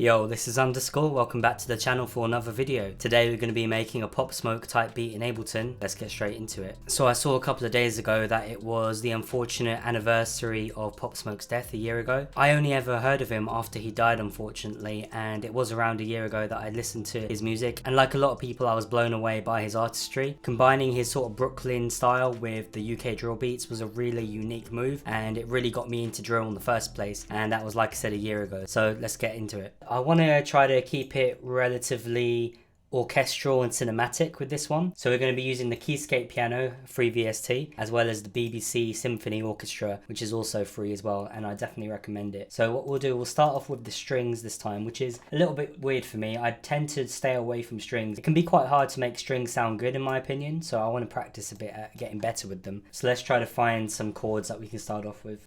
Yo, this is UndaSkore. Welcome back to the channel for another video. Today we're going to be making a Pop Smoke type beat in Ableton. Let's get straight into it. So I saw a couple of days ago that it was the unfortunate anniversary of Pop Smoke's death a year ago. I only ever heard of him after he died, unfortunately, and it was around a year ago that I listened to his music. And like a lot of people, I was blown away by his artistry. Combining his sort of Brooklyn style with the UK drill beats was a really unique move, and it really got me into drill in the first place. And that was, like I said, a year ago. So let's get into it. I want to try to keep it relatively orchestral and cinematic with this one. So we're going to be using the Keyscape piano, free VST, as well as the BBC Symphony Orchestra, which is also free as well, and I definitely recommend it. So what we'll do, we'll start off with the strings this time, which is a little bit weird for me. I tend to stay away from strings. It can be quite hard to make strings sound good in my opinion, so I want to practice a bit at getting better with them. So let's try to find some chords that we can start off with.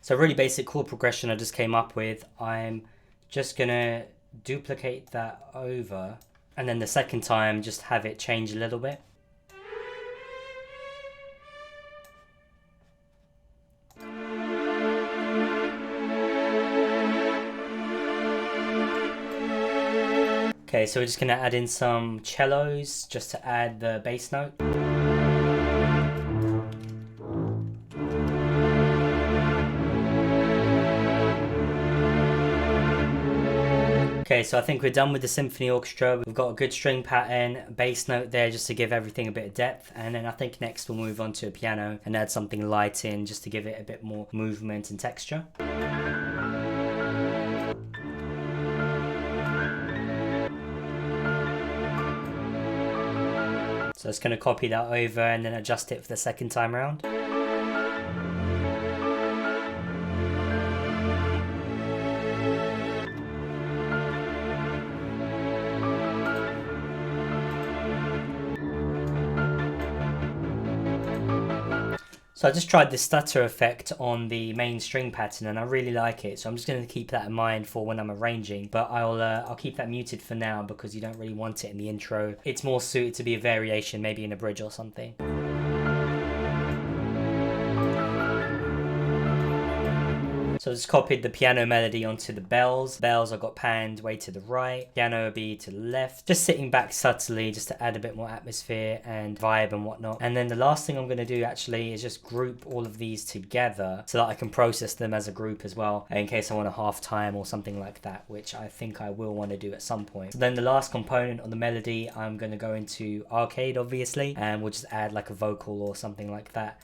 So really basic chord progression I just came up with. I'm just gonna duplicate that over, and then the second time just have it change a little bit. Okay, so we're just gonna add in some cellos just to add the bass note. Okay, so I think we're done with the symphony orchestra. We've got a good string pattern, bass note there just to give everything a bit of depth, and then I think next we'll move on to a piano and add something light in just to give it a bit more movement and texture. So it's going to copy that over and then adjust it for the second time around. So I just tried the stutter effect on the main string pattern and I really like it, so I'm just going to keep that in mind for when I'm arranging, but I'll keep that muted for now because you don't really want it in the intro. It's more suited to be a variation, maybe in a bridge or something. So I just copied the piano melody onto the bells. Bells I got panned way to the right, piano will be to the left. Just sitting back subtly just to add a bit more atmosphere and vibe and whatnot. And then the last thing I'm going to do actually is just group all of these together so that I can process them as a group as well, in case I want a half time or something like that, which I think I will want to do at some point. So then the last component on the melody, I'm going to go into arcade obviously, and we'll just add like a vocal or something like that.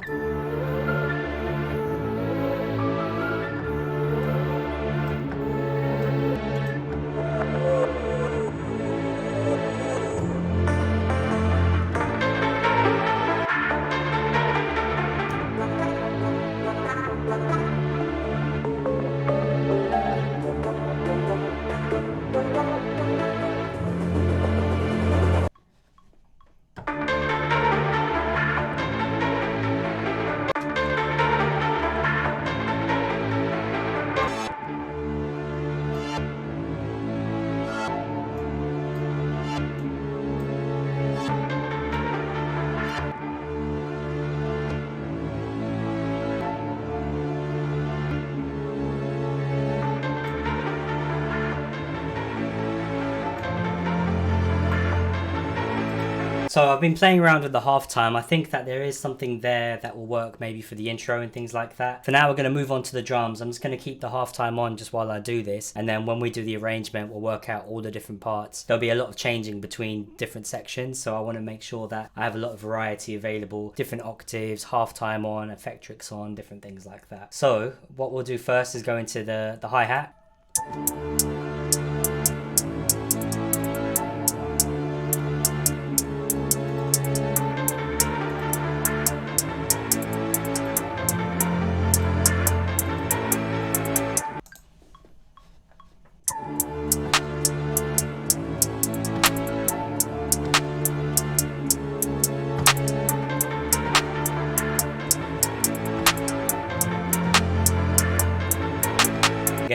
So I've been playing around with the halftime. I think that there is something there that will work maybe for the intro and things like that. For now, we're going to move on to the drums. I'm just going to keep the halftime on just while I do this. And then when we do the arrangement, we'll work out all the different parts. There'll be a lot of changing between different sections. So I want to make sure that I have a lot of variety available. Different octaves, halftime on, effectrics on, different things like that. So what we'll do first is go into the hi-hat.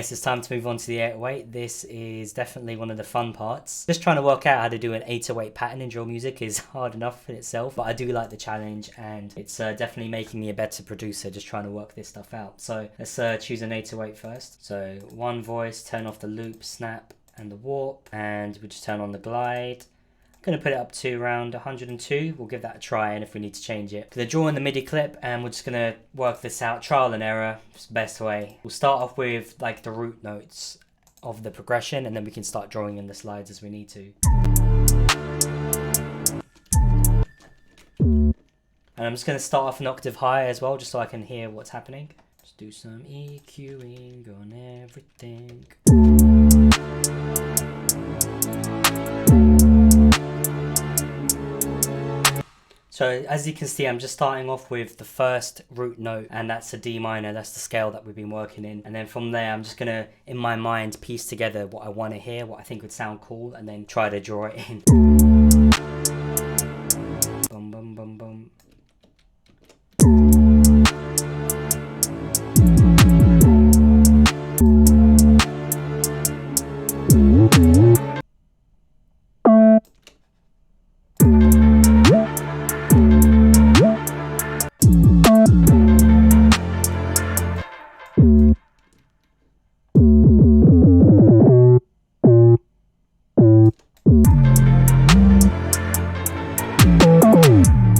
guess it's time to move on to the 808. This is definitely one of the fun parts. Just trying to work out how to do an 808 pattern in drill music is hard enough in itself, but I do like the challenge, and it's definitely making me a better producer just trying to work this stuff out. So let's choose an 808 first. So one voice, turn off the loop, snap, and the warp, and we just turn on the glide. Going to put it up to around 102. We'll give that a try, and if we need to change it. Going to draw in the MIDI clip, and we're just going to work this out. Trial and error. It's the best way. We'll start off with like the root notes of the progression, and then we can start drawing in the slides as we need to. And I'm just going to start off an octave higher as well, just so I can hear what's happening. Just do some EQing on everything. So as you can see, I'm just starting off with the first root note, and that's a D minor. That's the scale that we've been working in. And then from there, I'm just gonna, in my mind, piece together what I want to hear, what I think would sound cool, and then try to draw it in. Bum, bum, bum, bum.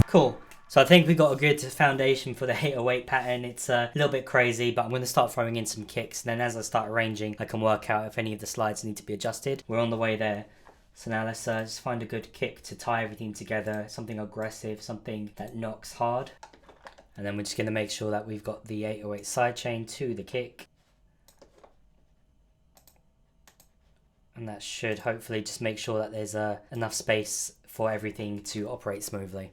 Cool. So I think we got a good foundation for the 808 pattern. It's a little bit crazy, but I'm going to start throwing in some kicks. And then as I start arranging, I can work out if any of the slides need to be adjusted. We're on the way there. So now let's just find a good kick to tie everything together. Something aggressive, something that knocks hard. And then we're just going to make sure that we've got the 808 sidechain to the kick. And that should hopefully just make sure that there's enough space for everything to operate smoothly.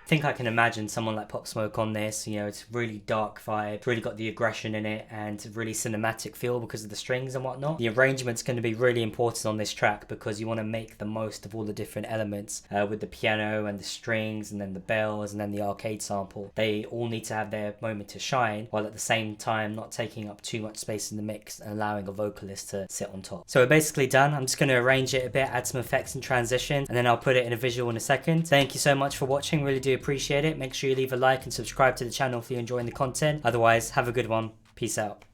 I think I can imagine someone like Pop Smoke on this. You know, it's really dark vibe, really got the aggression in it, and really cinematic feel because of the strings and whatnot. The arrangement's going to be really important on this track because you want to make the most of all the different elements with the piano and the strings and then the bells and then the arcade sample. They all need to have their moment to shine, while at the same time not taking up too much space in the mix and allowing a vocalist to sit on top. So we're basically done. I'm just going to arrange it a bit, add some effects and transitions, and then I'll put it in a visual in a second. Thank you so much for watching. Really do appreciate it. Make sure you leave a like and subscribe to the channel if you're enjoying the content. Otherwise, have a good one. Peace out.